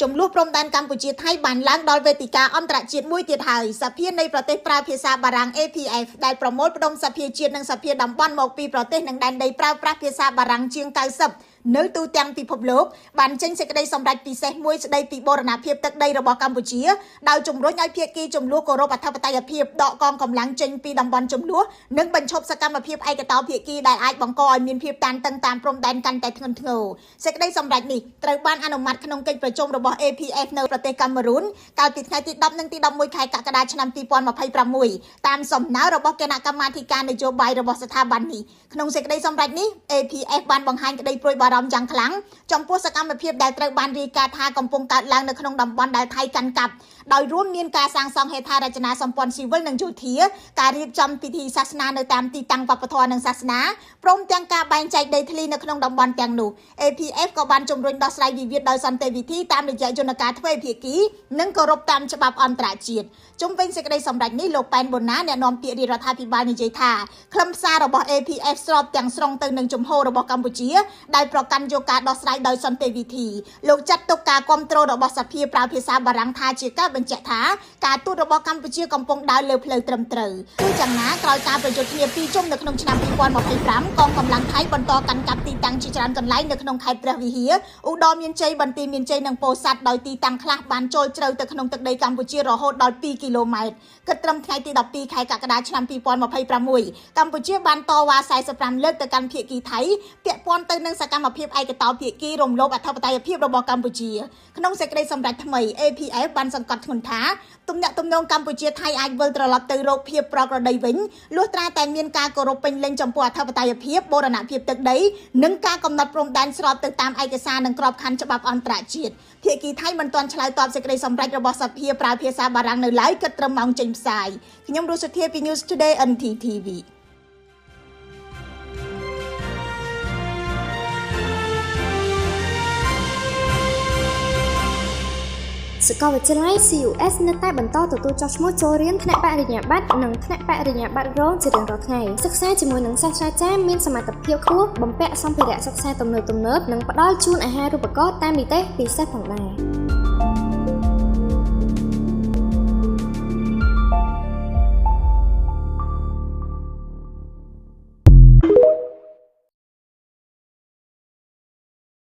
ចំនួនព្រំដែនកម្ពុជាថៃបានឡើងដល់វេទិកាអន្តរជាតិមួយទៀតហើយសភានៃប្រទេសប្រើភាសាបារាំង APF ដែលប្រមូលផ្ដុំសភាជាតិនិងសភាតំបន់មកពីប្រទេសនិងដែនដីប្រើប្រាស់ភាសាបារាំងជាង90នៅទូទាំងពិភពលោកបានចេញសេចក្តីសម្រេចពិសេសមួយស្តីពីបូរណភាពទឹកដីរបស់កម្ពុជាដោយជំរុញឲ្យភាគីចំនួនគោរពអធិបតេយ្យភាពដកកងកម្លាំងចេញពីតំបន់ចំនួននិងបញ្ឈប់សកម្មភាពឯកតោភាគីដែលអាចបង្កឲ្យមានភាពតានតឹងតាមព្រំដែនកាន់តែធ្ងន់ធ្ងរសេចក្តីសម្រេចនេះត្រូវបានអនុម័តក្នុងកិច្ចប្រជុំរបស់ APF នៅប្រទេសកាមេរូនកាលពីថ្ងៃទី10និងទី11ខែកក្កដាឆ្នាំ2026តាមសំណើរបស់គណៈកម្មាធិការនយោបាយរបស់ស្ថាប័ននេះក្នុងសេចក្តីសម្រេចនេះ APF បានបង្ហាញក្តីព្រួយបារម្ភយ៉ាងខ្លាំងចំពោះសកម្មភាពដែលត្រូវបានរាយការណ៍ថាកំពុងកើតឡើងនៅក្នុងតំបន់ដែលថៃកាន់កាប់ដោយរួមមានការសាងសង់ហេដ្ឋារចនាសម្ព័ន្ធស៊ីវិលនិងយោធាការរៀបចំពិធីសាសនានៅតាមទីតាំងវប្បធម៌និងសាសនាព្រមទាំងការបែងចែកដីធ្លីនៅក្នុងតំបន់ទាំងនោះ APF ក៏បានជំរុញដោះស្រាយវិវាទដោយសន្តិវិធីតាមរយៈយន្តការទ្វេភាគីនិងគោរពតាមច្បាប់អន្តរជាតិជុំវិញសេចក្តីសម្រេចនេះលោកប៉ែនបូណាអ្នកនាំពាក្យរដ្ឋាភិបាលនិយាយថាខ្លឹមសាររបស់ APF ស្របទាំងស្រុងទៅនឹងជំហររបស់កម្ពុជាដែលប្រកាន់យកការដោះស្រាយដោយសន្តិវិធីលោកចាត់ទុកការគ្រប់គ្រងរបស់សភាប្រើភាសាបារាំងថាជាការបញ្ជាក់ថាការទូតរបស់កម្ពុជាកំពុងដើរលើផ្លូវត្រឹមត្រូវគឺយ៉ាងណាក្រោយការប្រយុទ្ធគ្នាពីរជុំនៅក្នុងឆ្នាំ2025កងកម្លាំងថៃបន្តកាន់កាប់ទីតាំងជាច្រើនកន្លែងនៅក្នុងខេត្តព្រះវិហារឧត្តរមានជ័យបន្ទាយមានជ័យនិងពោធិ៍សាត់ដោយទីតាំងខ្លះបានចូលជ្រៅទៅក្នុងទឹកដីកម្ពុជារហូតដល់2គីឡូម៉ែត្រគិតត្រឹមថ្ងៃទី12ខែកក្កដាឆ្នាំ2026កម្ពុជាបានតវ៉ា45លើកទៅកាន់ភាគីថៃពាក់ព័ន្ធទៅនឹងសកម្មភាពឯកតោភាគីរំលោភអធិបតេយ្យភាពរបស់កម្ពុជាក្នុងសេចក្តីសម្រេចថ្មី APF បានសង្កត់ធ្ងន់ថាទំនាក់ទំនងកម្ពុជាថៃអាចវិលត្រឡប់ទៅរកភាពប្រក្រតីវិញលុះត្រាតែមានការគោរពពេញលេញចំពោះអធិបតេយ្យភាពបូរណភាពទឹកដីនិងការកំណត់ព្រំដែនស្របទៅតាមឯកសារនិងក្របខ័ណ្ឌច្បាប់អន្តរជាតិភាគីថៃមិនទាន់ឆ្លើយតបសេចក្តីសម្រេចរបស់សភាប្រើភាសាបារាំងនៅឡើយគិតត្រឹមម៉ោងចេញផ្សាយខ្ញុំរស់សុធាពី News Today NTTVសាកលវិទ្យាល័យ CUS នៅតែបន្តទទួលចុះឈ្មោះចូលរៀនថ្នាក់បរិញ្ញាបត្រនិងថ្នាក់បរិញ្ញាបត្ររងជារៀងរាល់ថ្ងៃសិក្សាជាមួយនឹងសាស្ត្រាចារ្យមានសមត្ថភាពខ្ពស់បំពាក់សម្ភារៈសិក្សាទំនើបៗនិងផ្ដល់ជូនអាហារូបករណ៍តាមនីតិពិសេសផងដែរ